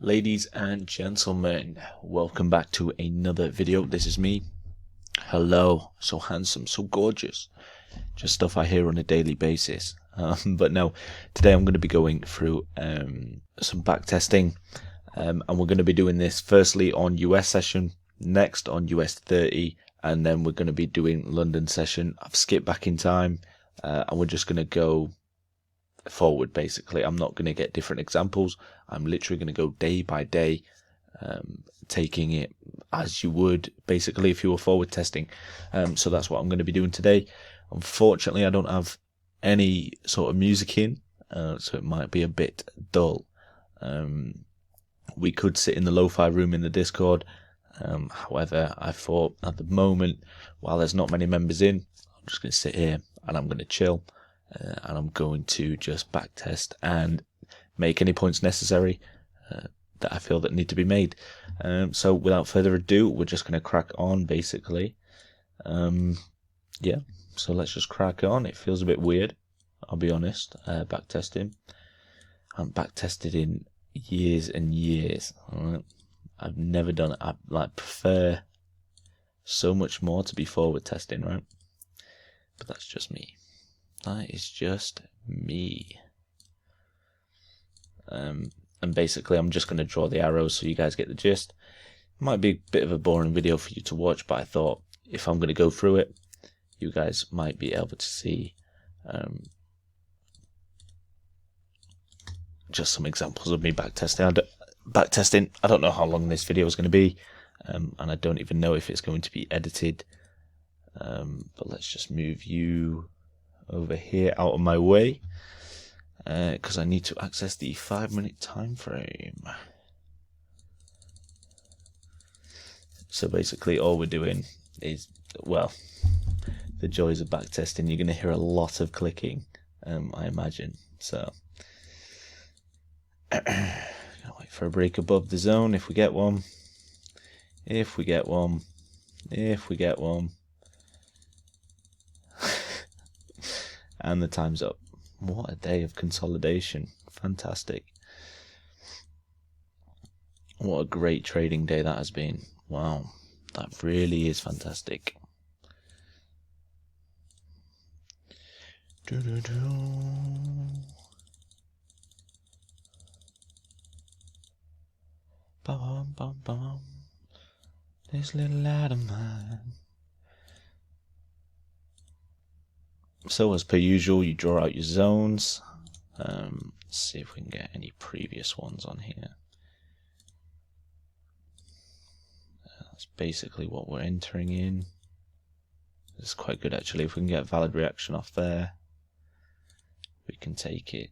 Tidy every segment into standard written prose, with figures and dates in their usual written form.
Ladies and gentlemen, welcome back to another video. This is me. Hello, so handsome, so gorgeous. Just stuff I hear on a daily basis. But no, today I'm going to be going through some back testing, and we're going to be doing this firstly on US session, next on US 30, and then we're going to be doing London session. I've skipped back in time, and we're just going to go forward. Basically, I'm not going to get different examples. I'm literally going to go day by day, taking it as you would basically if you were forward testing. So that's what I'm going to be doing today. Unfortunately, I don't have any sort of music in, so it might be a bit dull. We could sit in the lo-fi room in the Discord. However, I thought at the moment, while there's not many members in, I'm just going to sit here and I'm going to chill. And I'm going to just backtest and make any points necessary that I feel that need to be made. So without further ado, we're just going to crack on, basically. Yeah, so let's just crack on. It feels a bit weird, I'll be honest, backtesting. I haven't backtested in years and years. All right? I've never done it. I prefer so much more to be forward testing, right? But that's just me. That is just me. And basically I'm just going to draw the arrows so you guys get the gist. It might be a bit of a boring video for you to watch, but I thought if I'm going to go through it, you guys might be able to see just some examples of me backtesting. I don't know how long this video is going to be, and I don't even know if it's going to be edited. But let's just move you over here out of my way, because I need to access the 5-minute time frame. So basically all we're doing is, well, the joys of backtesting, you're going to hear a lot of clicking, I imagine. So can't wait for a break above the zone if we get one. If we get one. And the time's up. What a day of consolidation. Fantastic. What a great trading day that has been. Wow. That really is fantastic. Bum, bum, bum. This little lad of mine. So as per usual, you draw out your zones. Let's see if we can get any previous ones on here. That's basically what we're entering in. It's quite good actually. If we can get valid reaction off there, we can take it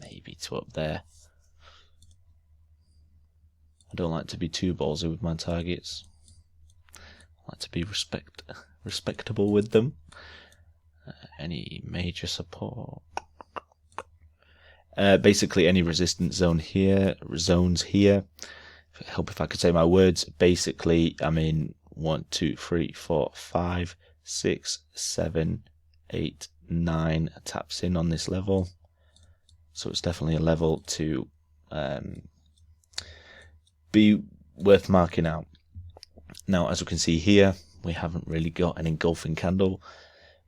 maybe to up there. I don't like to be too ballsy with my targets. I like to be respectable with them. Any major support? Basically any resistance zones here. Help if I could say my words. Basically, I mean 1, 2, 3, 4, 5, 6, 7, 8, 9 taps in on this level. So it's definitely a level to be worth marking out. Now, as we can see here, we haven't really got an engulfing candle.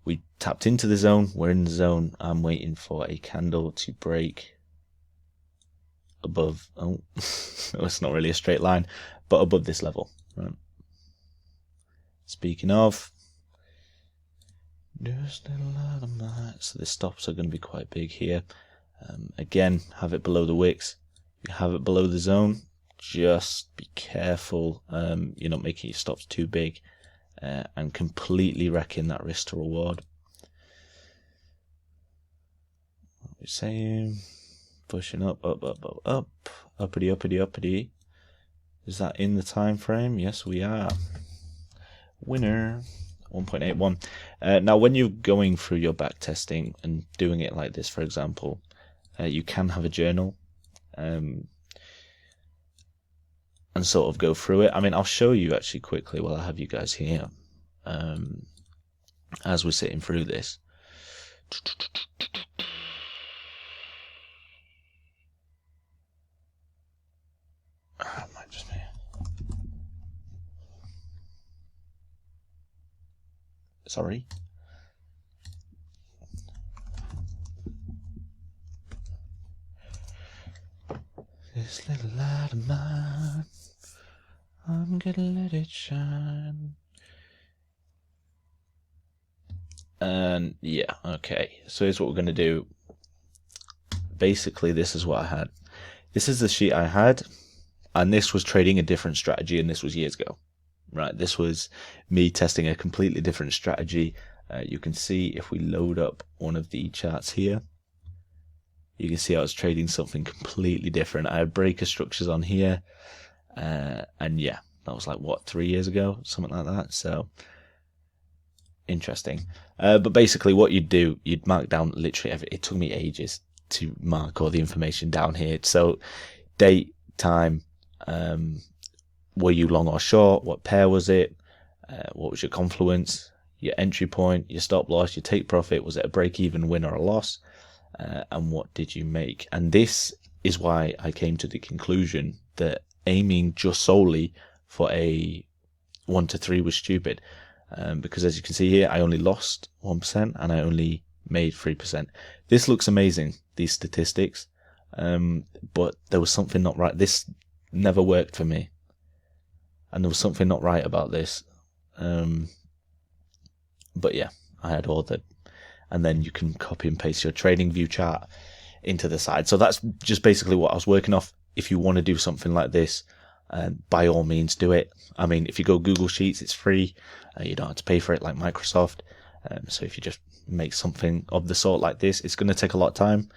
We tapped into the zone. We're in the zone. I'm waiting for a candle to break above. Oh, it's not really a straight line, but above this level. Right. Speaking of, just a lot of that. So the stops are going to be quite big here. Again, have it below the wicks. You have it below the zone. Just be careful. You're not making your stops too big. And completely wrecking that risk to reward. What we're saying, pushing up, uppity. Is that in the time frame? Yes, we are. Winner, 1.81. Now, when you're going through your back testing and doing it like this, for example, you can have a journal. And sort of go through it. I mean, I'll show you actually quickly while I have you guys here, as we're sitting through this. sorry. This little light of mine, I'm gonna let it shine. And yeah, okay, so here's what we're gonna do. Basically, this is what I had. This is the sheet I had, and this was trading a different strategy, and this was years ago. Right, this was me testing a completely different strategy. You can see if we load up one of the charts here, you can see I was trading something completely different. I had breaker structures on here, and yeah, that was like, what, 3 years ago, something like that. So interesting. But basically what you'd do, you'd mark down literally it took me ages to mark all the information down here. So date, time, were you long or short, what pair was it, what was your confluence, your entry point, your stop loss, your take profit, was it a break even, win or a loss, and what did you make. And this is why I came to the conclusion that aiming just solely for a 1 to 3 was stupid, because as you can see here, I only lost 1% and I only made 3%. This looks amazing, these statistics, but there was something not right. This never worked for me, and there was something not right about this. But yeah, I had all that. And then you can copy and paste your trading view chart into the side. So that's just basically what I was working off. If you want to do something like this, by all means do it. I mean, if you go Google Sheets, it's free. You don't have to pay for it like Microsoft. So if you just make something of the sort like this, it's going to take a lot of time.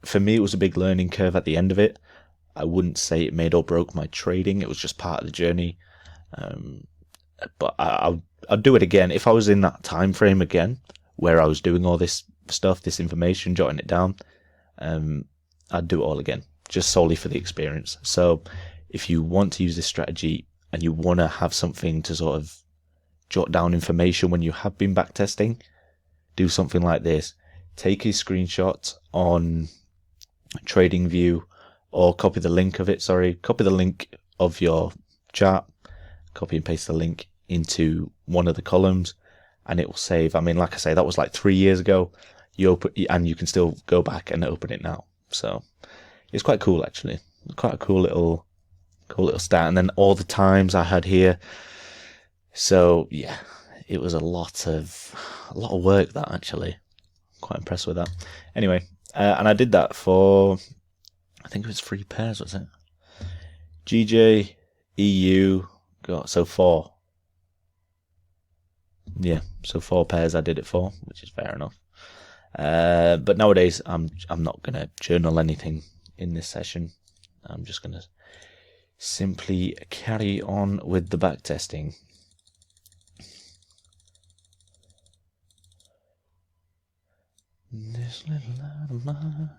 For me, it was a big learning curve at the end of it. I wouldn't say it made or broke my trading. It was just part of the journey. But I'll do it again. If I was in that time frame again, where I was doing all this stuff, this information, jotting it down, I'd do it all again, just solely for the experience. So if you want to use this strategy and you want to have something to sort of jot down information when you have been backtesting, do something like this. Take a screenshot on TradingView, or copy the link of it, copy the link of your chart, copy and paste the link into one of the columns, and it will save. I mean, like I say, that was like 3 years ago. You open, and you can still go back and open it now. So it's quite cool, actually. Quite a cool little stat. And then all the times I had here. So yeah, it was a lot of work, that, actually. Quite impressed with that. Anyway, and I did that for, I think it was 3 pairs, was it? GJ, EU, got, so 4. Yeah, so 4 pairs I did it for, which is fair enough. But nowadays I'm not gonna journal anything in this session. I'm just gonna simply carry on with the backtesting. This little light of mine.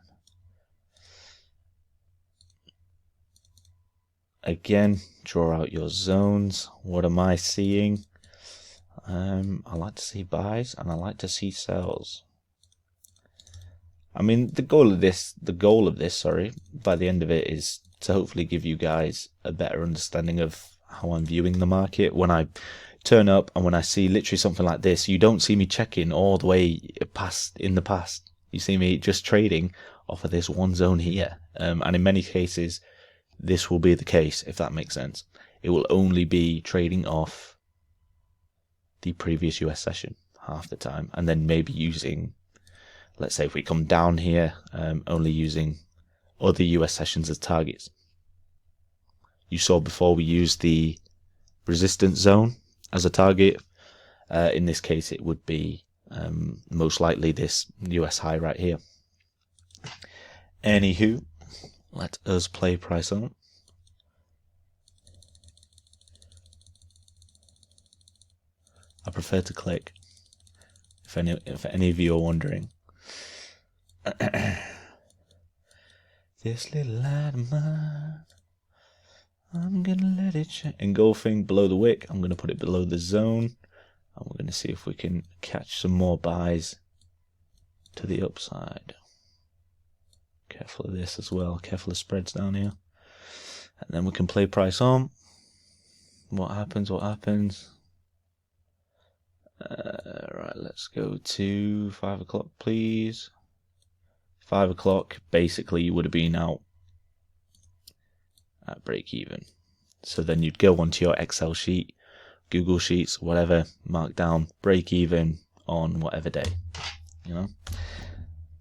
Again, draw out your zones. What am I seeing? I like to see buys and I like to see sells. I mean, the goal of this, by the end of it, is to hopefully give you guys a better understanding of how I'm viewing the market. When I turn up and when I see literally something like this, you don't see me checking all the way past in the past. You see me just trading off of this one zone here. And in many cases, this will be the case, if that makes sense. It will only be trading off the previous US session half the time, and then maybe using, let's say if we come down here, only using other US sessions as targets. You saw before we used the resistance zone as a target. In this case, it would be most likely this US high right here. Anywho, let us play price on. I prefer to click, if any of you are wondering. This little light of mine, I'm gonna let it shine. Engulfing below the wick, I'm gonna put it below the zone, and we're gonna see if we can catch some more buys to the upside. Careful of this as well, careful of spreads down here. And then we can play price on. What happens, what happens? Right, let's go to 5 o'clock, please. 5 o'clock, basically you would have been out at break even. So then you'd go onto your Excel sheet, Google Sheets, whatever, mark down break even on whatever day, you know,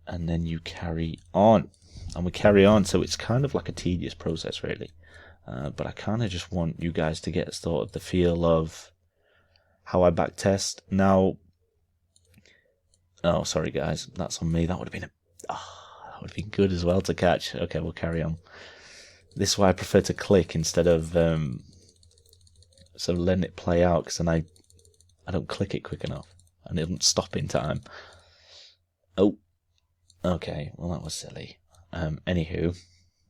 and then you carry on, and we carry on. So it's kind of like a tedious process, really, but I kind of just want you guys to get sort of the feel of how I back test. Now, oh, sorry guys, that's on me. That would have been that would have been good as well to catch. Okay, we'll carry on. This is why I prefer to click instead of sort of letting it play out, because then I don't click it quick enough and it doesn't stop in time. Oh, okay, well that was silly. Anywho,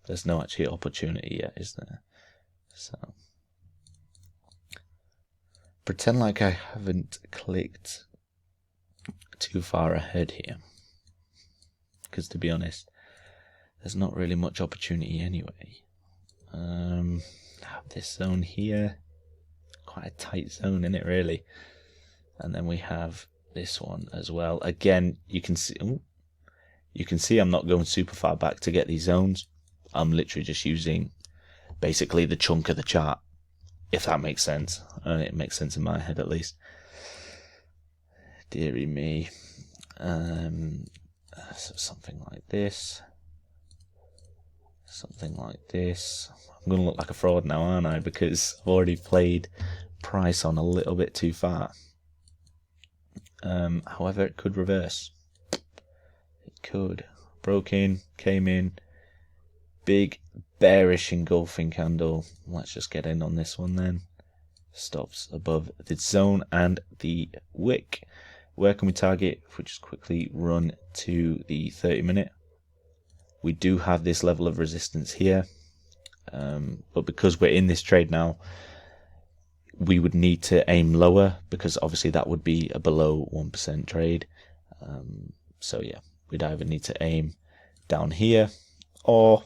there's no actually opportunity yet, is there? So pretend like I haven't clicked too far ahead here, because to be honest, there's not really much opportunity anyway. Have this zone here, quite a tight zone in it really, and then we have this one as well. Again, you can see I'm not going super far back to get these zones. I'm literally just using basically the chunk of the chart, if that makes sense. It makes sense in my head at least. Dearie me. So something like this. Something like this. I'm going to look like a fraud now, aren't I? Because I've already played price on a little bit too far. However, it could reverse. It could. Broke in, came in. Big bearish engulfing candle. Let's just get in on this one then. Stops above the zone and the wick. Where can we target? If we just quickly run to the 30-minute. We do have this level of resistance here. But because we're in this trade now, we would need to aim lower, because obviously that would be a below 1% trade. So yeah, we'd either need to aim down here or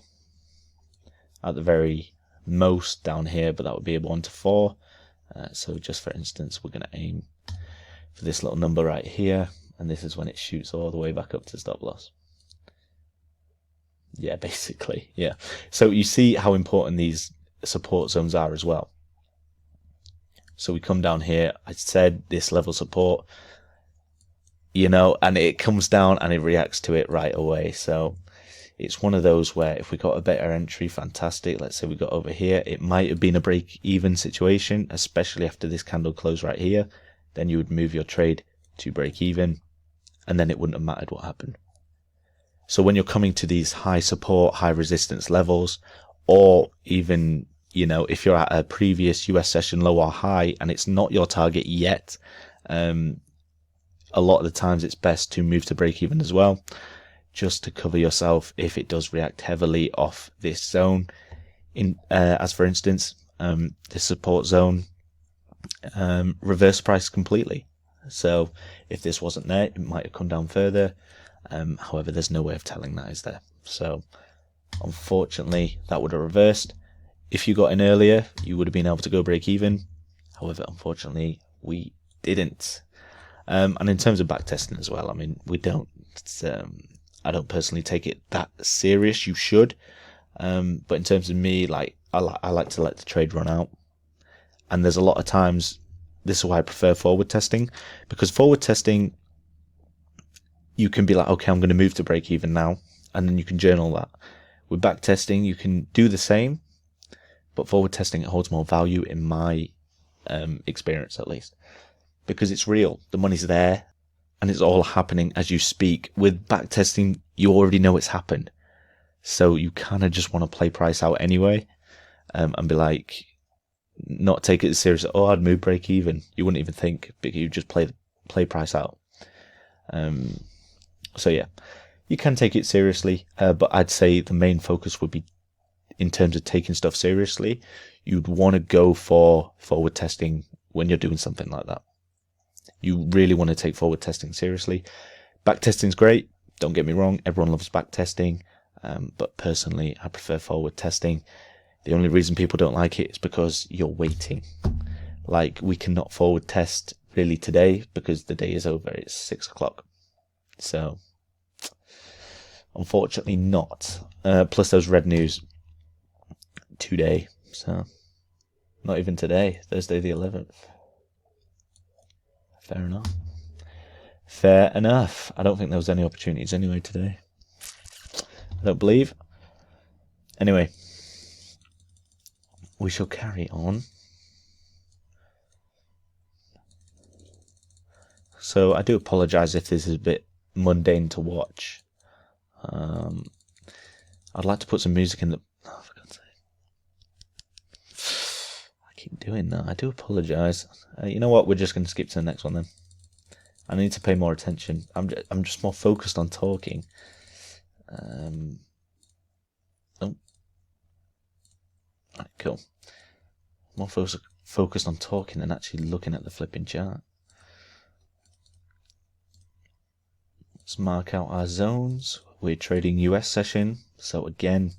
at the very most down here, but that would be a 1 to 4. So just for instance, we're going to aim for this little number right here, and this is when it shoots all the way back up to stop loss. Yeah, basically, yeah. So you see how important these support zones are as well. So we come down here, I said this level support, you know, and it comes down and it reacts to it right away. So it's one of those where if we got a better entry, fantastic. Let's say we got over here, it might have been a break-even situation, especially after this candle closed right here. Then you would move your trade to break-even, and then it wouldn't have mattered what happened. So when you're coming to these high support, high resistance levels, or even, you know, if you're at a previous US session low or high and it's not your target yet, a lot of the times it's best to move to break even as well, just to cover yourself if it does react heavily off this zone. As for instance, this support zone reverse price completely. So if this wasn't there, it might have come down further. However, there's no way of telling that, is there? So unfortunately, that would have reversed. If you got in earlier, you would have been able to go break even. However, unfortunately, we didn't. And in terms of backtesting as well, I mean, we don't. I don't personally take it that serious. You should. But in terms of me, like I like to let the trade run out. And there's a lot of times, this is why I prefer forward testing, because forward testing, you can be like, okay, I'm going to move to break even now, and then you can journal that. With back testing, you can do the same, but forward testing, it holds more value in my experience, at least, because it's real. The money's there, and it's all happening as you speak. With back testing, you already know it's happened, so you kind of just want to play price out anyway, and be like, not take it as serious. Oh, I'd move break even. You wouldn't even think, but you just play price out. So yeah, you can take it seriously, but I'd say the main focus would be, in terms of taking stuff seriously, you'd want to go for forward testing when you're doing something like that. You really want to take forward testing seriously. Back testing is great, don't get me wrong, everyone loves back testing, but personally I prefer forward testing. The only reason people don't like it is because you're waiting. Like, we cannot forward test really today because the day is over. It's 6 o'clock. So, unfortunately not. Plus those red news today. So, not even today, Thursday the 11th. Fair enough. Fair enough. I don't think there was any opportunities anyway today. I don't believe. Anyway, we shall carry on. So I do apologise if this is a bit mundane to watch. I'd like to put some music in the... Oh, for God's sake. I keep doing that. I do apologise. You know what? We're just going to skip to the next one then. I need to pay more attention. I'm just more focused on talking. Oh. Right, cool. More focused on talking than actually looking at the flipping chart. Let's mark out our zones. We're trading US session. So again,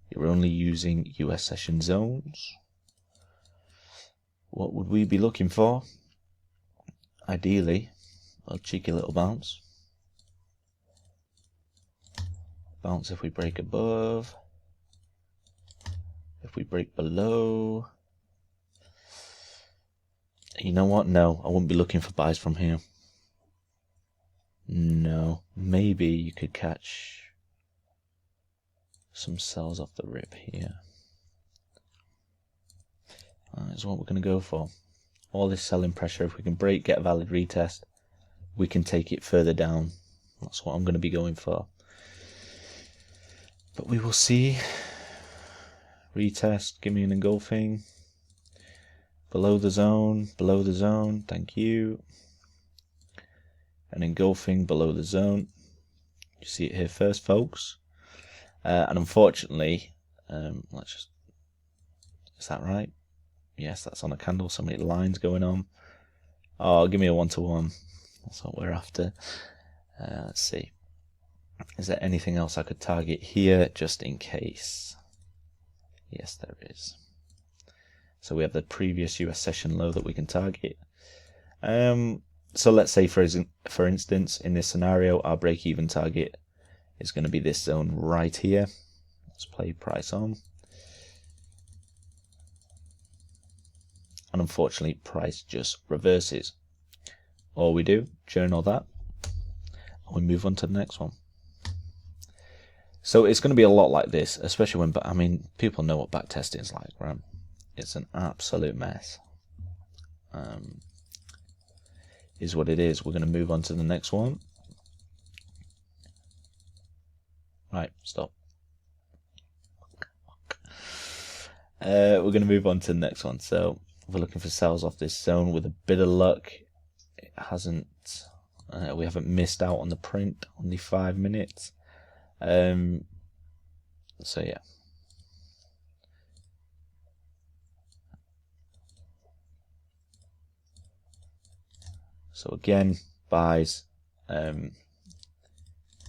you're only using US session zones. What would we be looking for? Ideally, a cheeky little bounce. Bounce if we break above. If we break below. You know what? No, I wouldn't be looking for buys from here. No, maybe you could catch some sells off the rip here. That's what we're going to go for. All this selling pressure, if we can break, get a valid retest, we can take it further down. That's what I'm going to be going for. But we will see. Retest, give me an engulfing. Below the zone, thank you. An engulfing below the zone. You see it here first, folks. And unfortunately, let's just... Is that right? Yes, that's on a candle. So many lines going on. Oh, give me a 1-to-1. That's what we're after. Let's see. Is there anything else I could target here, just in case? Yes, there is. So we have the previous US session low that we can target. So let's say, for instance, in this scenario, our break-even target is going to be this zone right here. Let's play price on. And unfortunately, price just reverses. All we do, journal that, and we move on to the next one. So it's going to be a lot like this, especially when, I mean, people know what backtesting is like, right? It's an absolute mess. Is what it is. We're going to move on to the next one. Right, stop. We're going to move on to the next one. So we're looking for sells off this zone. With a bit of luck, it hasn't. We haven't missed out on the print on the 5 minutes. So yeah. So again, buys,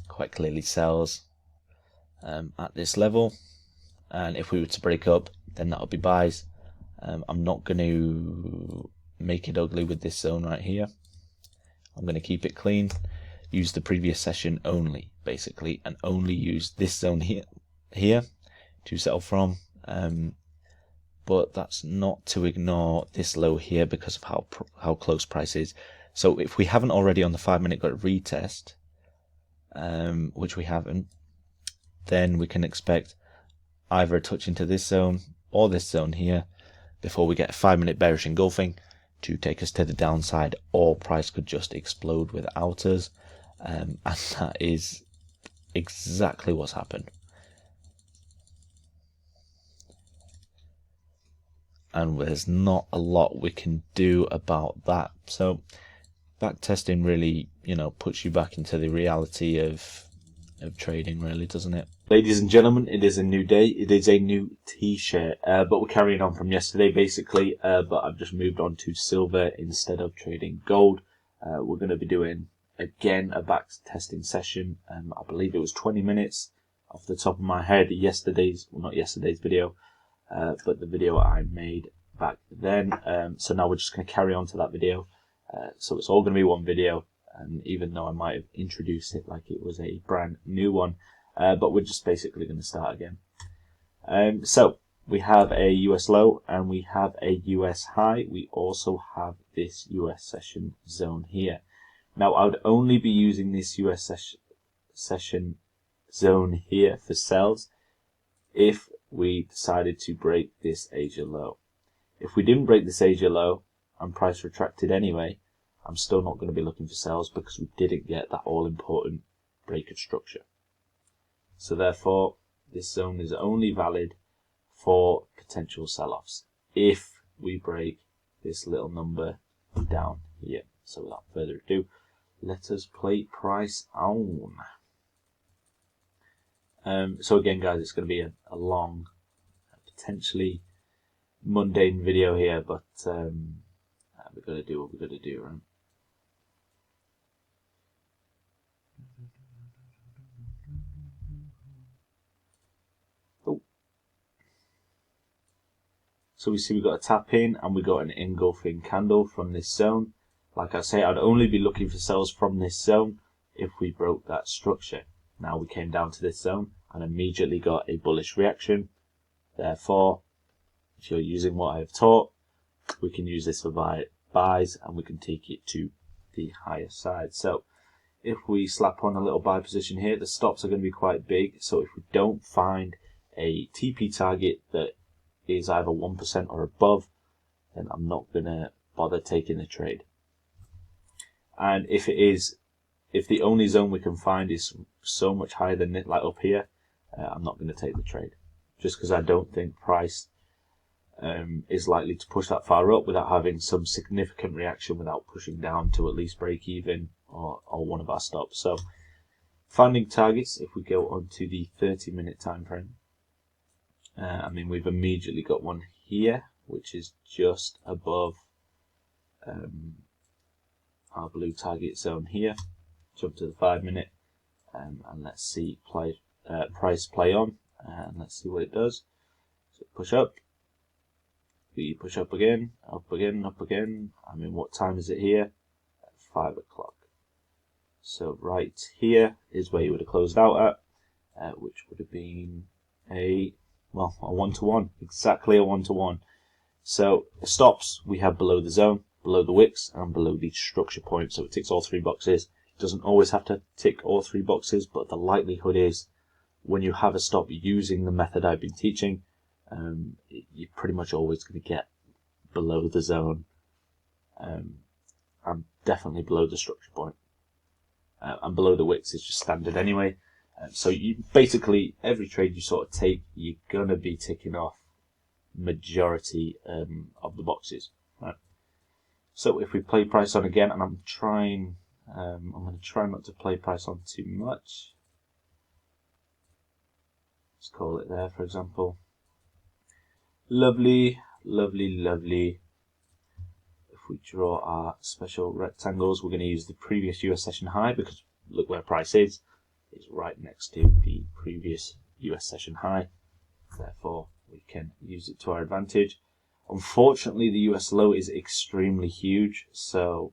quite clearly sells at this level, and if we were to break up, then that would be buys. I'm not going to make it ugly with this zone right here. I'm going to keep it clean, use the previous session only, basically, and only use this zone here to sell from. But that's not to ignore this low here because of how close price is. So if we haven't already on the 5 minute got a retest, which we haven't, then we can expect either a touch into this zone or this zone here before we get a 5 minute bearish engulfing to take us to the downside, or price could just explode without us. And that is exactly what's happened. And there's not a lot we can do about that. So backtesting really, puts you back into the reality of trading, really, doesn't it? Ladies and gentlemen, it is a new day. It is a new t-shirt, but we're carrying on from yesterday, basically. But I've just moved on to silver instead of trading gold. We're going to be doing, again, a backtesting session. I believe it was 20 minutes off the top of my head. Not yesterday's video. But the video I made back then. So now we're just going to carry on to that video. So it's all going to be one video, and even though I might have introduced it like it was a brand new one, but we're just basically going to start again. So we have a US low and we have a US high. We also have this US session zone here. Now I would only be using this US session zone here for sells if we decided to break this Asia low. If we didn't break this Asia low and price retracted anyway, I'm still not going to be looking for sells because we didn't get that all important breaker structure. So therefore this zone is only valid for potential sell-offs if we break this little number down here. So without further ado, let us play price on. So again guys, it's going to be a long, potentially mundane video here, but we're going to do what we're going to do, right? So we see we've got a tap in and we got an engulfing candle from this zone. Like I say, I'd only be looking for sells from this zone if we broke that structure. Now we came down to this zone and immediately got a bullish reaction. Therefore, if you're using what I've taught, we can use this for buys and we can take it to the higher side. So if we slap on a little buy position here, the stops are going to be quite big. So if we don't find a TP target that is either 1% or above, then I'm not going to bother taking the trade. And if the only zone we can find is so much higher than it, like up here, I'm not going to take the trade, just because I don't think price is likely to push that far up without having some significant reaction, without pushing down to at least break even or one of our stops. So finding targets, if we go on to the 30-minute time frame, I mean, we've immediately got one here, which is just above our blue target zone here. Jump to the 5-minute, and let's see price play on, and let's see what it does. So push up, we push up again, up again, up again. I mean, what time is it here? At 5 o'clock. So right here is where you would have closed out at, which would have been a 1-to-1, exactly a 1-to-1. So the stops we have below the zone, below the wicks, and below the structure point. So it ticks all 3 boxes. It doesn't always have to tick all 3 boxes, but the likelihood is when you have a stop using the method I've been teaching, you're pretty much always going to get below the zone, and definitely below the structure point. And below the wicks is just standard anyway. So you basically, every trade you sort of take, you're going to be ticking off majority of the boxes, right? So if we play price on again, and I'm going to try not to play price on too much. Let's call it there, for example. Lovely, lovely, lovely. If we draw our special rectangles, we're going to use the previous US session high, because look where price is. It's right next to the previous US session high. Therefore, we can use it to our advantage. Unfortunately, the US low is extremely huge, so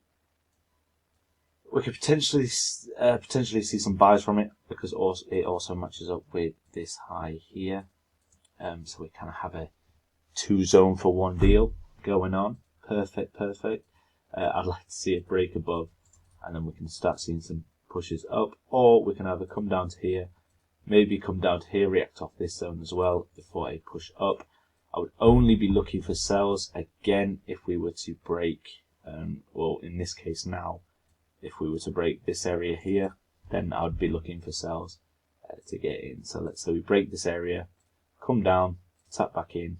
we could potentially see some buys from it, because it also matches up with this high here. So we kind of have a 2-zone for 1 deal going on. Perfect, perfect. I'd like to see it break above, and then we can start seeing some pushes up, or we can either come down to here, maybe come down to here, react off this zone as well before a push up. I would only be looking for sells again if we were to break, well, in this case now, if we were to break this area here, then I would be looking for sells to get in. So let's say we break this area, come down, tap back in,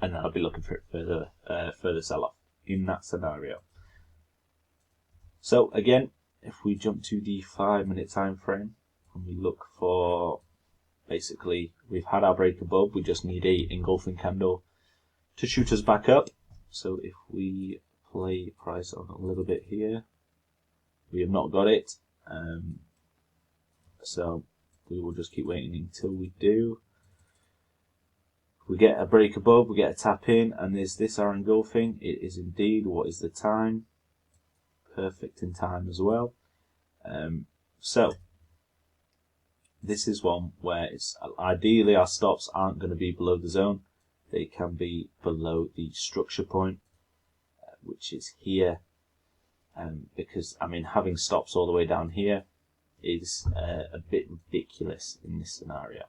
and then I'll be looking for further sell-off in that scenario. So again, if we jump to the 5-minute time frame and we look for, basically we've had our break above, we just need a engulfing candle to shoot us back up. So if we play price on a little bit here, we have not got it, so we will just keep waiting until we do. We get a break above, we get a tap in, and is this our engulfing? It is indeed. What is the time? Perfect in time as well. So this is one where it's ideally our stops aren't going to be below the zone. They can be below the structure point, which is here. Because I mean, having stops all the way down here is a bit ridiculous in this scenario.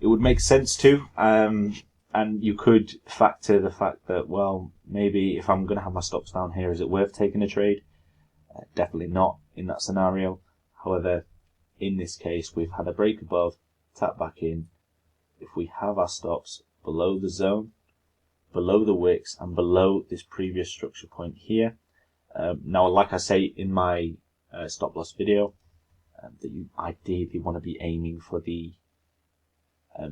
It would make sense to, and you could factor the fact that, well, maybe if I'm going to have my stops down here, is it worth taking a trade? Definitely not in that scenario. However, in this case, we've had a break above, tap back in. If we have our stops below the zone, below the wicks, and below this previous structure point here. Now, like I say in my stop loss video, that you ideally want to be aiming for the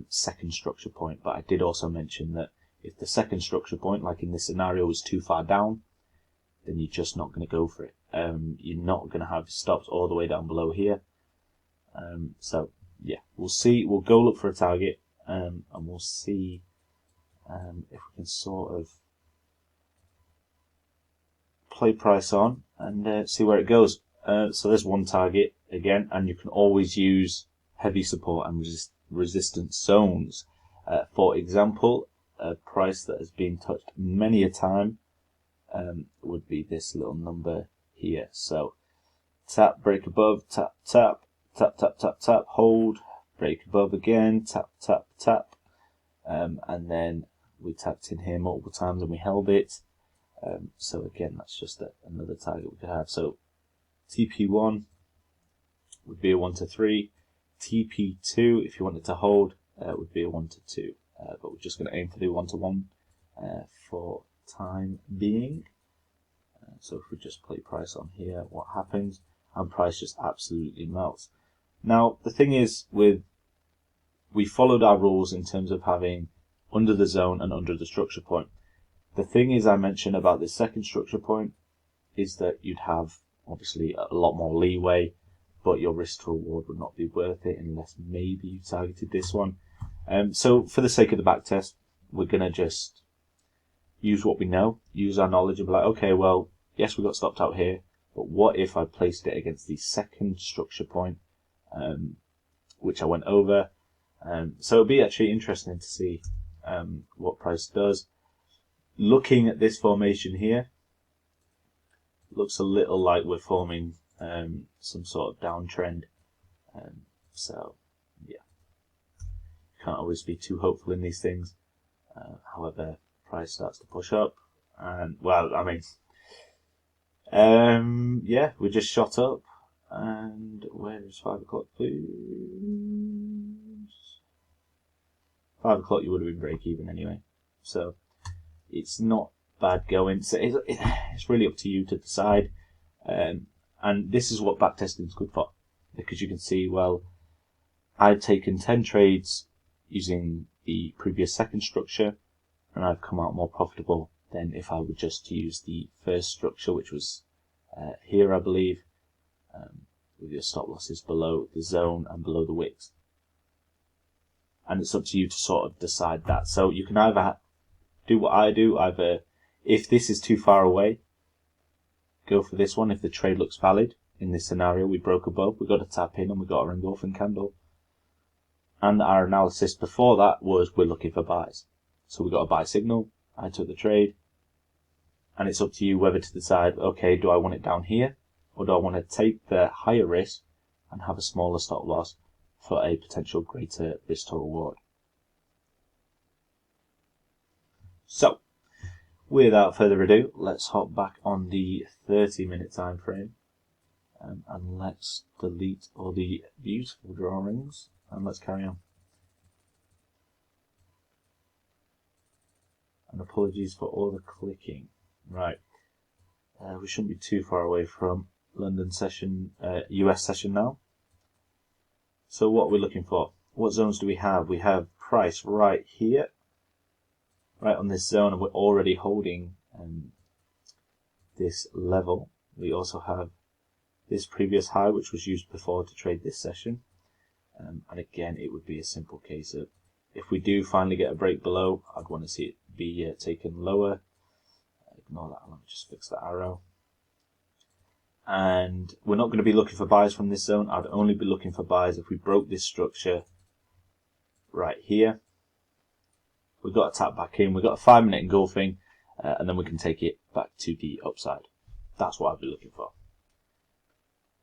second structure point, but I did also mention that if the second structure point, like in this scenario, was too far down, then you're just not going to go for it. You're not going to have stops all the way down below here. So yeah, we'll see. We'll go look for a target, and we'll see if we can sort of play price on and see where it goes. So there's one target again, and you can always use heavy support and resistance zones. For example, a price that has been touched many a time would be this little number here. So tap, break above, tap, tap, tap, tap, tap, tap, hold, break above again, tap, tap, tap, and then we tapped in here multiple times and we held it. So again, that's just another target we could have. So TP1 would be a 1 to 3. TP2, if you wanted to hold, would be a 1 to 2. But we're just going to aim for the 1 to 1 for time being. So if we just play price on here, what happens? And price just absolutely melts. Now, the thing is, we followed our rules in terms of having under the zone and under the structure point. The thing is, I mentioned about this second structure point is that you'd have obviously a lot more leeway, but your risk to reward would not be worth it unless maybe you targeted this one. So for the sake of the back test, we're going to just use what we know, use our knowledge and be like, okay, well, yes, we got stopped out here, but what if I placed it against the second structure point, which I went over. So it'll be actually interesting to see what price does. Looking at this formation here, looks a little like we're forming some sort of downtrend. So yeah, can't always be too hopeful in these things. However, price starts to push up, and well, I mean, yeah, we just shot up. And where is 5 o'clock, please? 5 o'clock, you would have been break even anyway. So it's not bad going. So it's really up to you to decide. And this is what backtesting is good for, because you can see, well, I've taken 10 trades using the previous second structure, and I've come out more profitable than if I would just use the first structure, which was here, I believe, with your stop losses below the zone and below the wicks. And it's up to you to sort of decide that. So you can either do what I do, either if this is too far away, go for this one. If the trade looks valid, in this scenario we broke above, we got a tap in and we got our engulfing candle. And our analysis before that was we're looking for buys. So we got a buy signal, I took the trade, and it's up to you whether to decide, okay, do I want it down here, or do I want to take the higher risk and have a smaller stop loss for a potential greater risk to reward. So, without further ado, let's hop back on the 30-minute time frame, and let's delete all the beautiful drawings, and let's carry on. And apologies for all the clicking. Right, we shouldn't be too far away from London session, US session now. So what are we looking for? What zones do we have? We have price right here, right on this zone, and we're already holding this level. We also have this previous high, which was used before to trade this session. And again, it would be a simple case of, If we do finally get a break below, I'd want to see it be taken lower. Ignore that, let me just fix the arrow. And we're not going to be looking for buys from this zone. I'd only be looking for buys if we broke this structure right here. We've got to tap back in, we've got a 5 minute engulfing, and then we can take it back to the upside. That's what I'd be looking for.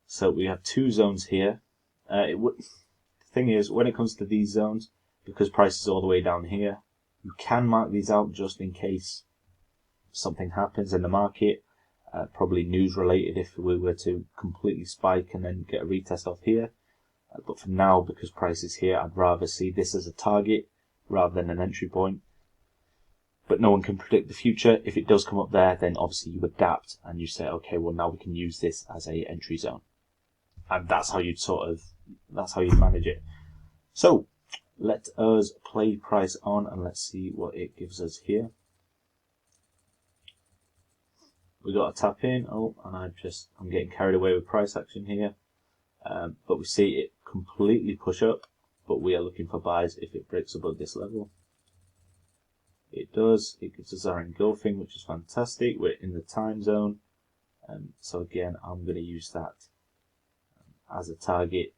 So we have two zones here. The thing is, when it comes to these zones, because price is all the way down here, you can mark these out just in case something happens in the market, probably news related if we were to completely spike and then get a retest off here. But for now, because price is here, I'd rather see this as a target rather than an entry point. But no one can predict the future. If it does come up there, then obviously you adapt and you say, okay, well now we can use this as a entry zone. And that's how you'd manage it. So let us play price on and let's see what it gives us here. We got a tap in. Oh, and I'm getting carried away with price action here. But we see it completely push up, but we are looking for buys if it breaks above this level. It does. It gives us our engulfing, which is fantastic. We're in the time zone. So again, I'm going to use that as a target.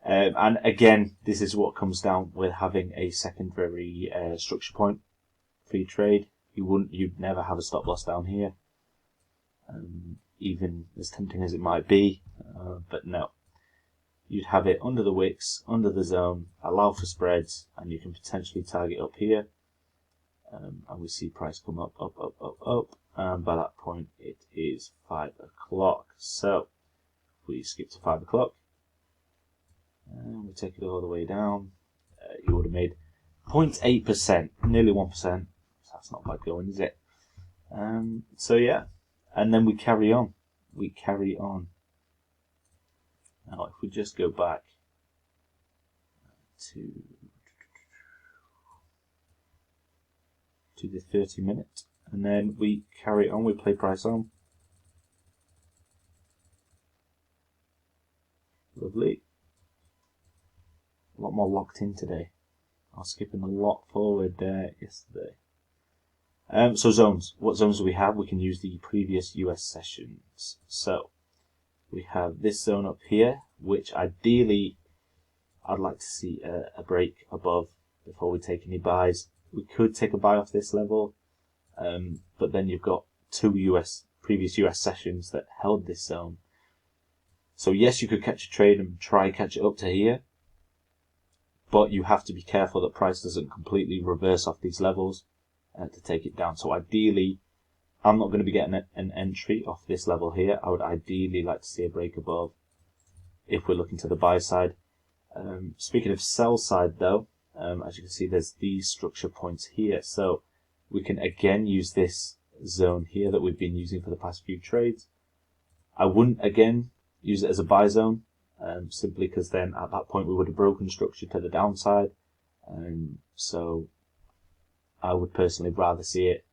And again, this is what comes down with having a secondary structure point for your trade. You'd never have a stop loss down here, even as tempting as it might be. But no, you'd have it under the wicks, under the zone, allow for spreads, and you can potentially target up here. And we see price come up, up, up, up, up, and by that point it is 5 o'clock. So if we skip to 5 o'clock and we take it all the way down, you would have made 0.8%, nearly 1%. That's not bad going, is it? So yeah, and then we carry on. Now if we just go back to the 30 minute, and then we carry on, we play price on. Lovely. A lot more locked in today. I was skipping a lot forward yesterday. So zones. What zones do we have? We can use the previous US sessions. So we have this zone up here, which ideally I'd like to see a break above before we take any buys. We could take a buy off this level, but then you've got two previous US sessions that held this zone. So yes, you could catch a trade and try catch it up to here, but you have to be careful that price doesn't completely reverse off these levels to take it down. So ideally, I'm not going to be getting an entry off this level here. I would ideally like to see a break above if we're looking to the buy side. Speaking of sell side though, as you can see, there's these structure points here. So we can again use this zone here that we've been using for the past few trades. I wouldn't again use it as a buy zone, simply because then at that point we would have broken structure to the downside. So I would personally rather see it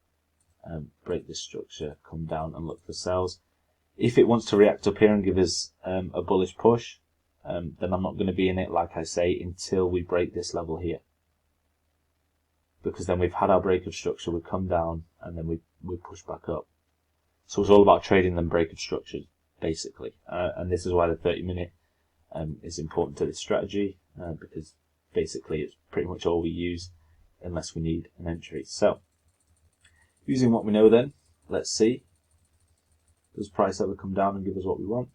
break this structure, come down and look for sells. If it wants to react up here and give us a bullish push, then I'm not going to be in it, like I say, until we break this level here. Because then we've had our break of structure, we come down, and then we push back up. So it's all about trading them break of structures, basically. And this is why the 30 minute is important to this strategy, because basically it's pretty much all we use unless we need an entry. So, using what we know then, let's see. Does price ever come down and give us what we want?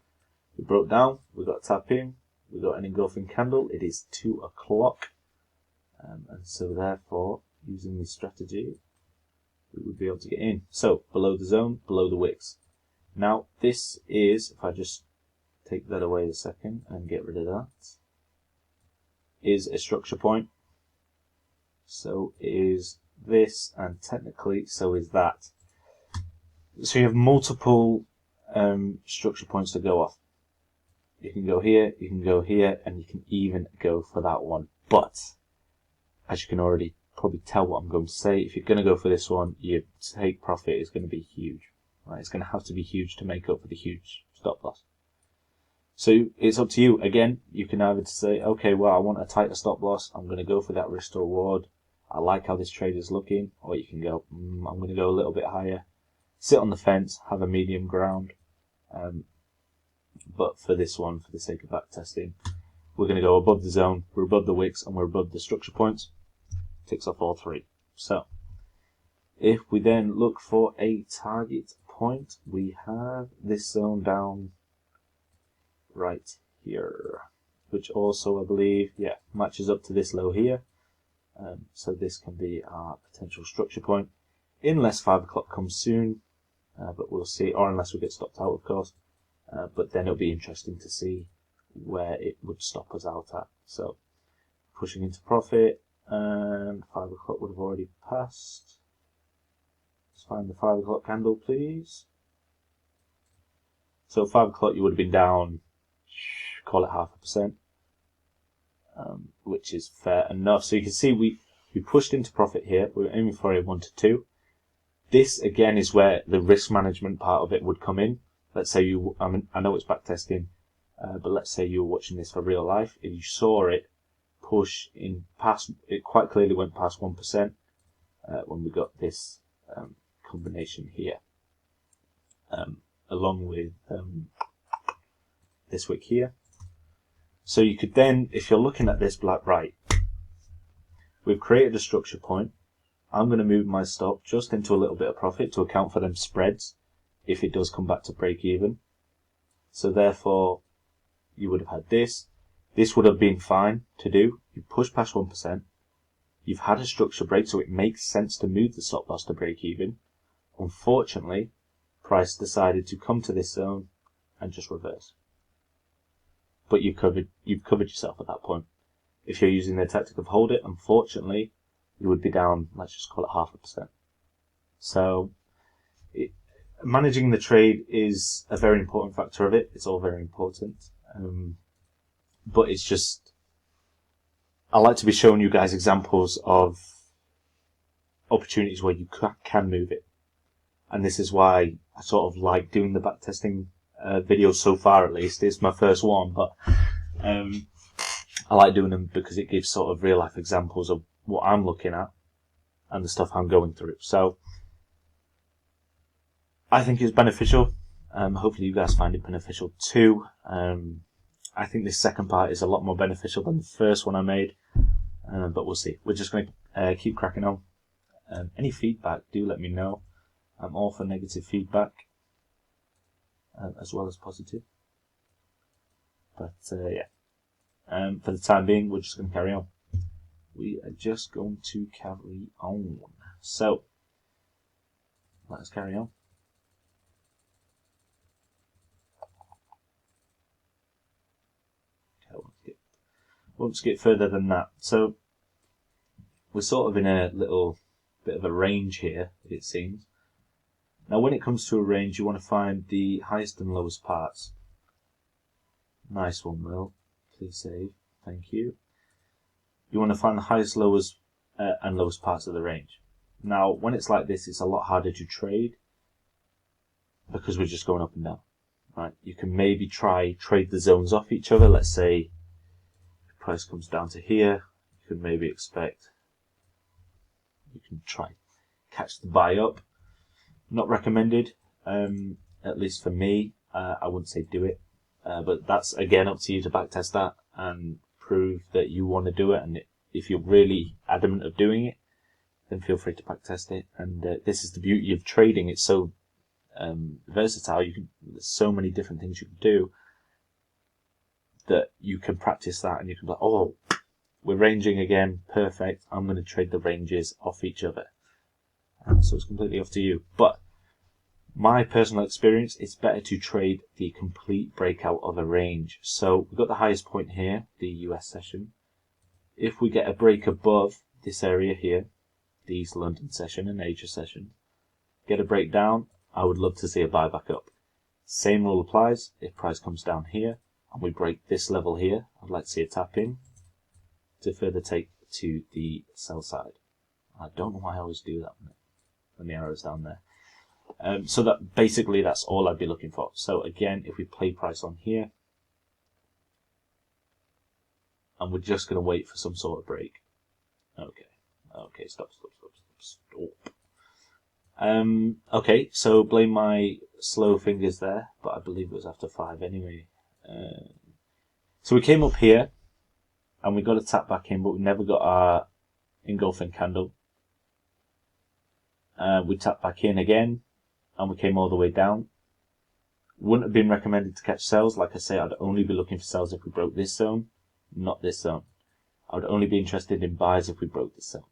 We broke down, we got a tap in, we got an engulfing candle. It is 2 o'clock, and so therefore, using this strategy, we would be able to get in. So, below the zone, below the wicks. Now, this is, if I just take that away a second and get rid of that, is a structure point. So is this, and technically so is that. So you have multiple structure points to go off. You can go here, you can go here, and you can even go for that one. But, as you can already probably tell what I'm going to say, if you're going to go for this one, your take profit is going to be huge. Right? It's going to have to be huge to make up for the huge stop loss. So it's up to you. Again, you can either say, okay, well, I want a tighter stop loss. I'm going to go for that risk to reward. I like how this trade is looking. Or you can go, I'm going to go a little bit higher. Sit on the fence, have a medium ground. But for this one, for the sake of back testing, we're going to go above the zone, we're above the wicks, and we're above the structure points. Ticks off all three. So, if we then look for a target point, we have this zone down right here, which also, I believe, yeah, matches up to this low here. So this can be our potential structure point, unless 5 o'clock comes soon, but we'll see, or unless we get stopped out, of course. But then it'll be interesting to see where it would stop us out at. So, pushing into profit, and 5 o'clock would have already passed. Let's find the 5 o'clock candle, please. So 5 o'clock you would have been down, call it 0.5%, which is fair enough. So you can see we pushed into profit here. We were aiming for a 1 to 2. This again is where the risk management part of it would come in. Let's say you, I know it's backtesting, but let's say you were watching this for real life. If you saw it push in past, it quite clearly went past 1% when we got this combination here, along with this wick here. So you could then, if you're looking at this, be like, right, we've created a structure point. I'm going to move my stop just into a little bit of profit to account for them spreads if it does come back to break even. So therefore, you would have had this. This would have been fine to do. You push past 1%. You've had a structure break, so it makes sense to move the stop loss to break even. Unfortunately, price decided to come to this zone and just reverse. But you've covered yourself at that point. If you're using the tactic of hold it, unfortunately, you would be down, let's just call it 0.5%. So, managing the trade is a very important factor of it. It's all very important. But it's just, I like to be showing you guys examples of opportunities where you can move it. And this is why I sort of like doing the backtesting videos so far, at least. It's my first one, but I like doing them because it gives sort of real life examples of what I'm looking at and the stuff I'm going through. So I think it's beneficial. Hopefully you guys find it beneficial too. I think this second part is a lot more beneficial than the first one I made, but we'll see. We're just going to keep cracking on. Any feedback, do let me know. I'm all for negative feedback, as well as positive. But yeah, for the time being, we're just going to carry on. We are just going to carry on. So, let us carry on. Okay, won't skip further than that. So, we're sort of in a little bit of a range here, it seems. Now, when it comes to a range, you want to find the highest and lowest parts. Nice one, Will. Please save. Thank you. You want to find the highest, lowest, and lowest parts of the range. Now, when it's like this, it's a lot harder to trade because we're just going up and down. Right? You can maybe trade the zones off each other. Let's say the price comes down to here. You can maybe expect, you can try catch the buy up. Not recommended, at least for me. I wouldn't say do it, but that's again up to you to backtest that and prove that you want to do it. And if you're really adamant of doing it, then feel free to backtest it. And this is the beauty of trading. It's so versatile. There's so many different things you can do that you can practice that, and you can be like, oh, we're ranging again, perfect. I'm going to trade the ranges off each other. So it's completely up to you. But my personal experience, it's better to trade the complete breakout of a range. So we've got the highest point here, the US session. If we get a break above this area here, the East London session and Asia session, get a breakdown, I would love to see a buyback up. Same rule applies if price comes down here and we break this level here. I'd like to see a tap in to further take to the sell side. I don't know why I always do that when the arrow's down there. So that basically that's all I'd be looking for. So again, if we play price on here, and we're just going to wait for some sort of break. Okay, stop. Okay, so blame my slow fingers there, but I believe it was after 5 anyway. So we came up here, and we got a tap back in, but we never got our engulfing candle. We tapped back in again, and we came all the way down. Wouldn't have been recommended to catch sells. Like I say, I'd only be looking for sells if we broke this zone, not this zone. I would only be interested in buys if we broke this zone.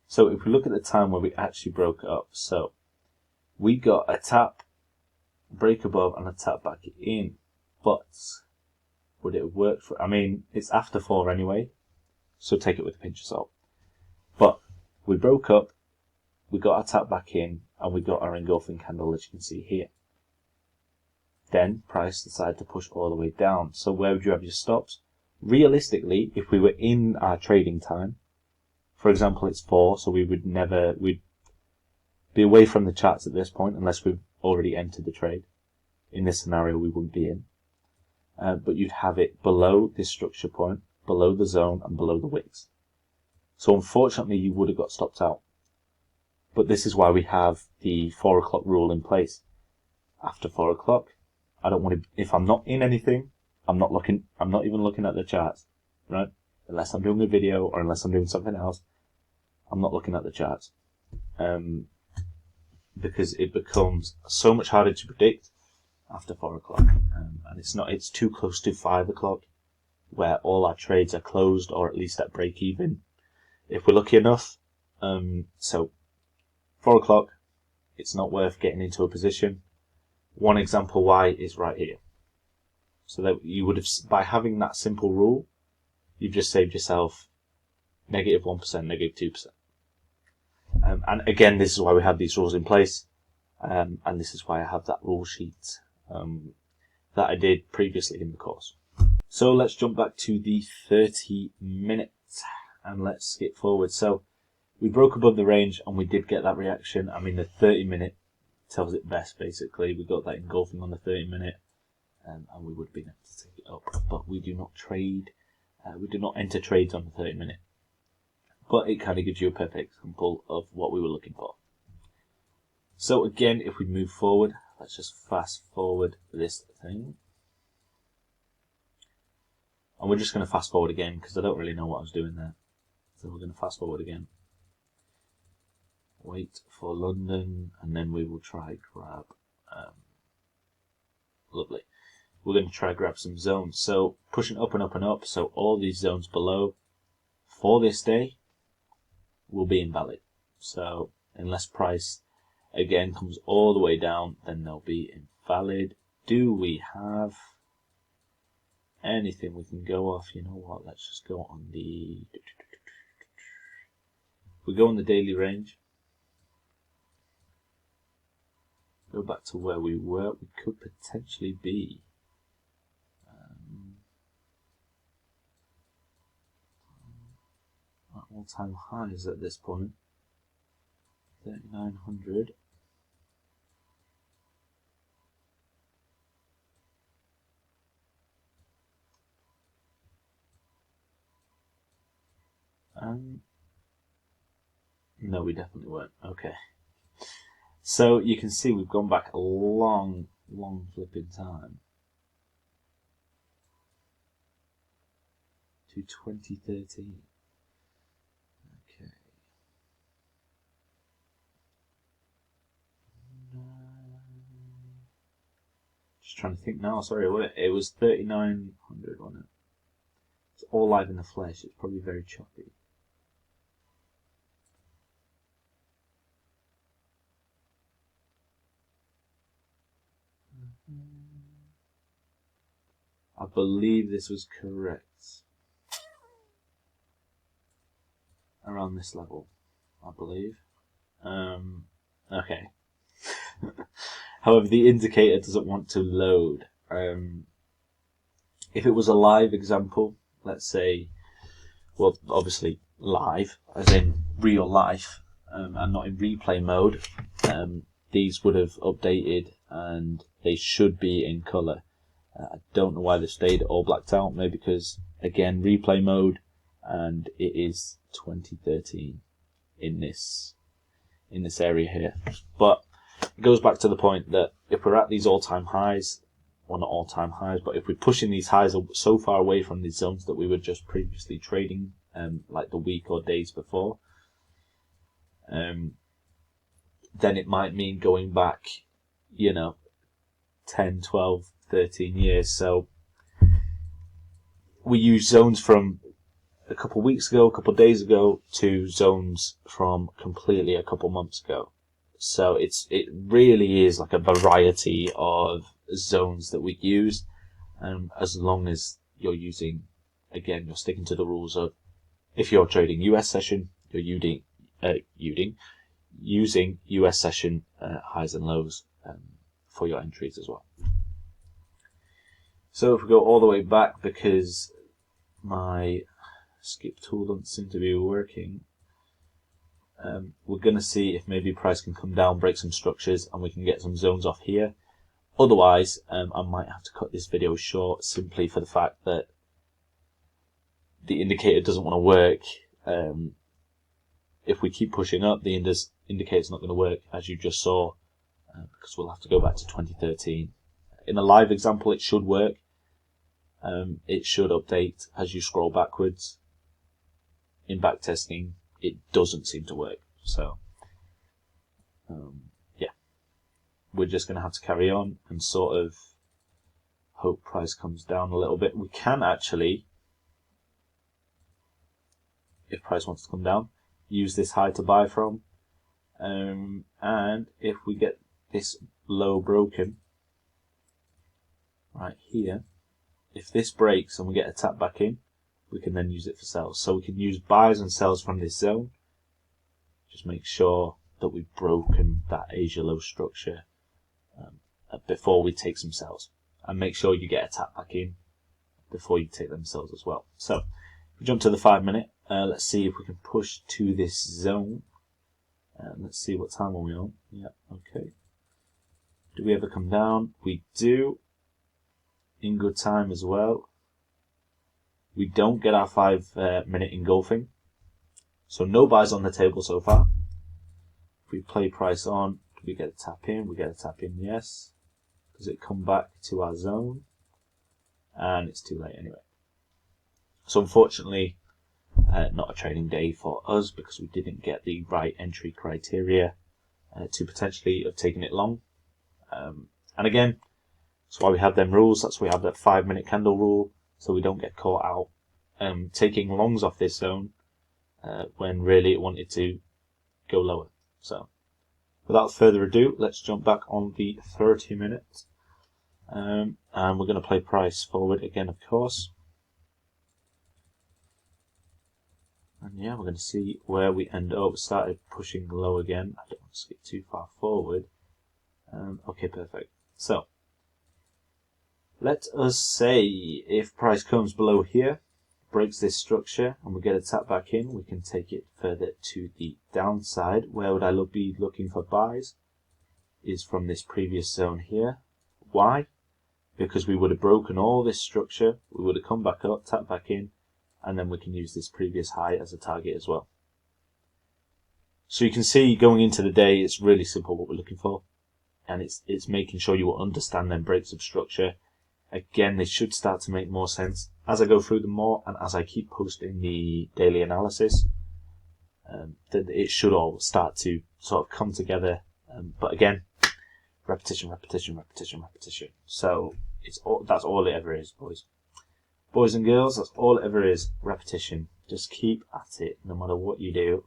So if we look at the time where we actually broke it up, so we got a tap, break above, and a tap back in. But would it have worked for? I mean, it's after 4 anyway, so take it with a pinch of salt. But we broke up, we got our tap back in, and we got our engulfing candle, as you can see here. Then price decided to push all the way down. So where would you have your stops? Realistically, if we were in our trading time, for example, it's 4, so we'd be away from the charts at this point unless we've already entered the trade. In this scenario, we wouldn't be in. But you'd have it below this structure point, below the zone, and below the wicks. So unfortunately, you would have got stopped out. But this is why we have the 4 o'clock rule in place. After 4 o'clock, I don't want to, if I'm not in anything, I'm not even looking at the charts, right? Unless I'm doing a video or unless I'm doing something else, I'm not looking at the charts. Because it becomes so much harder to predict after 4 o'clock. And it's too close to 5 o'clock where all our trades are closed or at least at break even, if we're lucky enough. So 4 o'clock, it's not worth getting into a position. One example why is right here. So that you would have, by having that simple rule, you've just saved yourself -1%, -2%. And again, this is why we have these rules in place. And this is why I have that rule sheet that I did previously in the course. So let's jump back to the 30 minutes and let's skip forward. So we broke above the range and we did get that reaction. I mean, the 30 minute tells it best, basically. We got that engulfing on the 30 minute and we would have been able to take it up. But we do not trade, we do not enter trades on the 30 minute. But it kind of gives you a perfect example of what we were looking for. So again, if we move forward, let's just fast forward this thing. And we're just going to fast forward again because I don't really know what I was doing there. So we're going to fast forward again. Wait for London, and then we will try grab. Lovely. We're going to try grab some zones. So pushing up and up and up. So all these zones below for this day will be invalid. So unless price again comes all the way down, then they'll be invalid. Do we have anything we can go off? You know what? Let's just go on the. We go on the daily range. Go back to where we were. We could potentially be. All-time highs at this point. 3,900. No, we definitely weren't. Okay. So you can see we've gone back a long flipping time to 2013. Okay. Just trying to think now. Sorry, it was 3,900, wasn't it? It's all live in the flesh. It's probably very choppy. I believe this was correct. Around this level, I believe. Okay. However, the indicator doesn't want to load. If it was a live example, let's say, well, obviously live, as in real life, and not in replay mode, these would have updated and they should be in colour. I don't know why they stayed all blacked out. Maybe because, again, replay mode, and it is 2013 in this area here. But it goes back to the point that if we're at these all-time highs, well, not all-time highs, but if we're pushing these highs so far away from these zones that we were just previously trading, like the week or days before, then it might mean going back, 10, 12, 13 years. So we use zones from a couple of weeks ago, a couple of days ago, to zones from completely a couple of months ago. So it really is like a variety of zones that we use, as long as you're using, again, you're sticking to the rules of, if you're trading US session, you're using US session highs and lows for your entries as well. So if we go all the way back, because my skip tool doesn't seem to be working, we're going to see if maybe price can come down, break some structures, and we can get some zones off here. Otherwise, I might have to cut this video short, simply for the fact that the indicator doesn't want to work. If we keep pushing up, the indicator's not going to work, as you just saw, because we'll have to go back to 2013. In a live example, it should work. It should update as you scroll backwards. In backtesting, it doesn't seem to work. So, yeah, we're just going to have to carry on and sort of hope price comes down a little bit. We can actually, if price wants to come down, use this high to buy from, and if we get this low broken right here, if this breaks and we get a tap back in, we can then use it for sales. So we can use buys and sells from this zone. Just make sure that we've broken that Asia low structure before we take some sells, and make sure you get a tap back in before you take them sells as well. So if we jump to the 5 minute, let's see if we can push to this zone. Let's see, what time are we on? Yeah, okay. Do we ever come down? We do, in good time as well. We don't get our 5 minute engulfing, so no buys on the table so far. If we play price on, do we get a tap in? We get a tap in, yes. Does it come back to our zone? And it's too late anyway. So unfortunately, not a trading day for us, because we didn't get the right entry criteria to potentially have taken it long. And again, that's why we have them rules. That's why we have that 5 minute candle rule, so we don't get caught out taking longs off this zone when really it wanted to go lower. So without further ado, let's jump back on the 30 minutes, and we're going to play price forward again, of course. And yeah, we're going to see where we end up. Started pushing low again. I don't want to skip too far forward. Okay, perfect. So let us say if price comes below here, breaks this structure, and we get a tap back in, we can take it further to the downside. Where would I be looking for buys? Is from this previous zone here. Why? Because we would have broken all this structure, we would have come back up, tap back in, and then we can use this previous high as a target as well. So you can see going into the day, it's really simple what we're looking for, and it's making sure you will understand them breaks of structure. Again, they should start to make more sense as I go through them more, and as I keep posting the daily analysis, that it should all start to sort of come together. But again, repetition, repetition, repetition, repetition. So that's all it ever is, boys and girls. That's all it ever is. Repetition. Just keep at it, no matter what you do.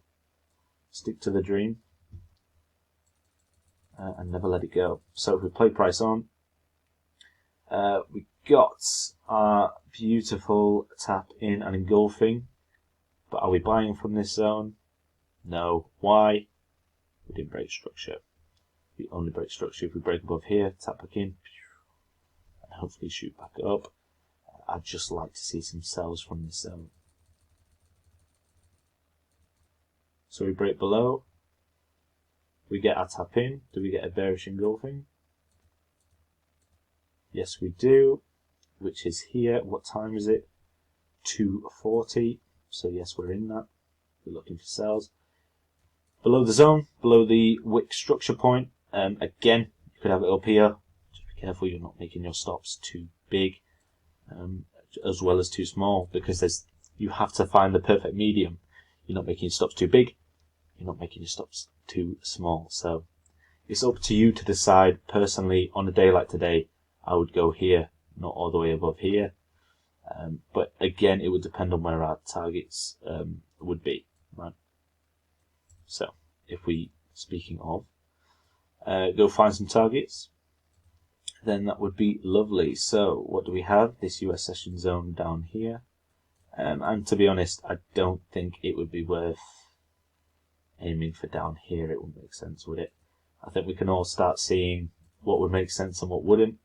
Stick to the dream, and never let it go. So if we play price on, we got our beautiful tap in and engulfing, but are we buying from this zone? No. Why? We didn't break structure. We only break structure if we break above here, tap back in, and hopefully shoot back up. I'd just like to see some sells from this zone. So we break below, we get our tap in. Do we get a bearish engulfing? Yes, we do. which is here. What time is it? 2:40. So yes, we're in that. We're looking for sells. Below the zone, below the wick structure point, again, you could have it up here. Just be careful you're not making your stops too big, as well as too small, because you have to find the perfect medium. You're not making your stops too big, you're not making your stops too small. So it's up to you to decide. Personally, on a day like today, I would go here, not all the way above here. But again, it would depend on where our targets would be, right? So if we, speaking of, go find some targets, then that would be lovely. So what do we have? This US session zone down here. And to be honest, I don't think it would be worth aiming for down here. It wouldn't make sense, would it? I think we can all start seeing what would make sense and what wouldn't.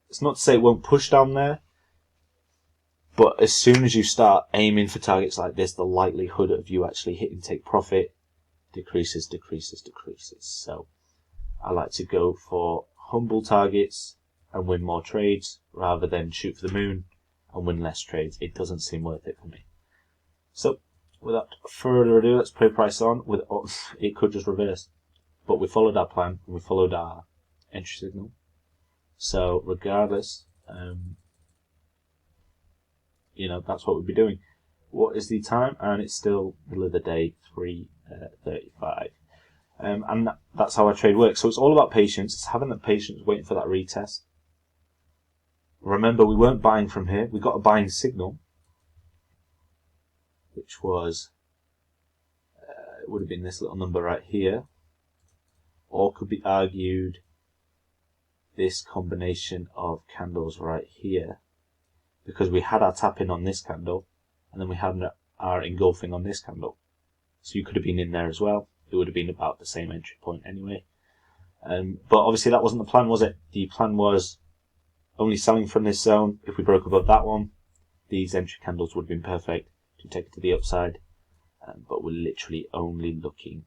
It's not to say it won't push down there, but as soon as you start aiming for targets like this, the likelihood of you actually hitting take profit decreases. So I like to go for humble targets and win more trades rather than shoot for the moon and win less trades. It doesn't seem worth it for me. So without further ado, let's play price on. It could just reverse, but we followed our plan and we followed our entry signal. So regardless, that's what we'll be doing. What is the time? And it's still middle of the day, 3:35. And that's how our trade works. So it's all about patience. It's having that patience, waiting for that retest. Remember, we weren't buying from here. We got a buying signal, which was, it would have been this little number right here. Or could be argued this combination of candles right here, because we had our tapping on this candle, and then we had our engulfing on this candle. So you could have been in there as well. It would have been about the same entry point anyway. But obviously that wasn't the plan, was it? The plan was only selling from this zone. If we broke above that one, these entry candles would have been perfect to take it to the upside. But we're literally only looking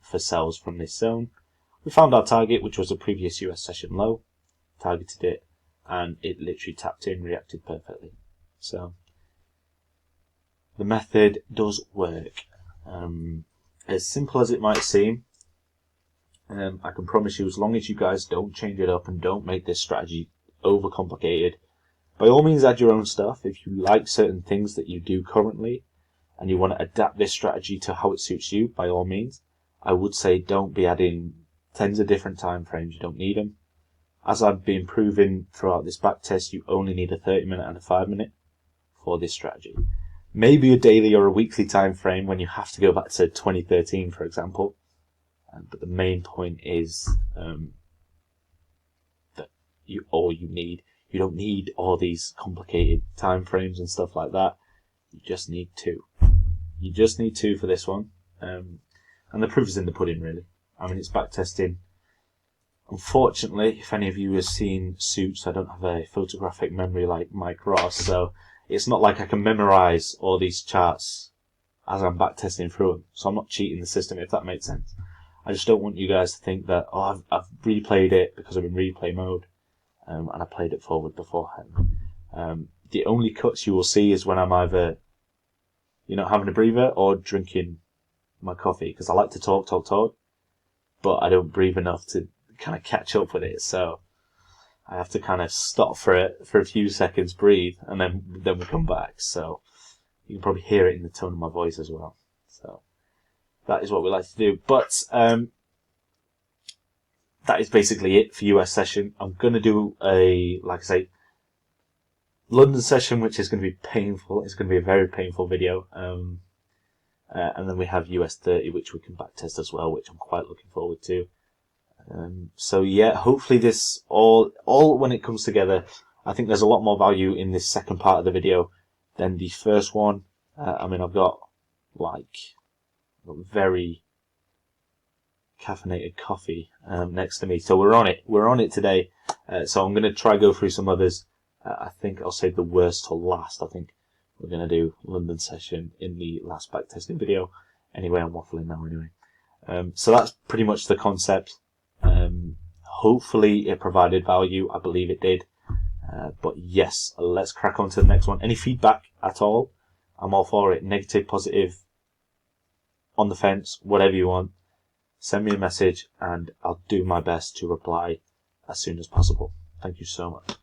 for sells from this zone. We found our target, which was a previous US session low, targeted it, and it literally tapped in, reacted perfectly. So the method does work. As simple as it might seem, I can promise you, as long as you guys don't change it up and don't make this strategy overcomplicated, by all means add your own stuff. If you like certain things that you do currently and you want to adapt this strategy to how it suits you, by all means, I would say don't be adding tens of different time frames. You don't need them. As I've been proving throughout this back test, you only need a 30-minute and a 5-minute for this strategy. Maybe a daily or a weekly time frame when you have to go back to 2013, for example. But the main point is that you don't need all these complicated time frames and stuff like that. You just need two. You just need two for this one. And the proof is in the pudding, really. I mean, it's back testing. Unfortunately, if any of you have seen Suits, I don't have a photographic memory like Mike Ross, so it's not like I can memorize all these charts as I'm back testing through them. So I'm not cheating the system, if that makes sense. I just don't want you guys to think that, oh, I've replayed it because I'm in replay mode, and I played it forward beforehand. The only cuts you will see is when I'm either, having a breather or drinking my coffee, because I like to talk, but I don't breathe enough to kind of catch up with it. So I have to kind of stop for a few seconds, breathe, and then we come back. So you can probably hear it in the tone of my voice as well. So that is what we like to do. But that is basically it for US session. I'm going to do like I say, London session, which is going to be painful. It's going to be a very painful video. And then we have US 30, which we can backtest as well, which I'm quite looking forward to. So yeah, hopefully this all when it comes together, I think there's a lot more value in this second part of the video than the first one. I mean, I've got very caffeinated coffee next to me, so we're on it today. So I'm going to try go through some others. I think I'll save the worst till last. I think we're going to do London session in the last backtesting video. Anyway, I'm waffling now anyway. So that's pretty much the concept. Hopefully it provided value. I believe it did. But yes, let's crack on to the next one. Any feedback at all, I'm all for it. Negative, positive, on the fence, whatever you want. Send me a message and I'll do my best to reply as soon as possible. Thank you so much.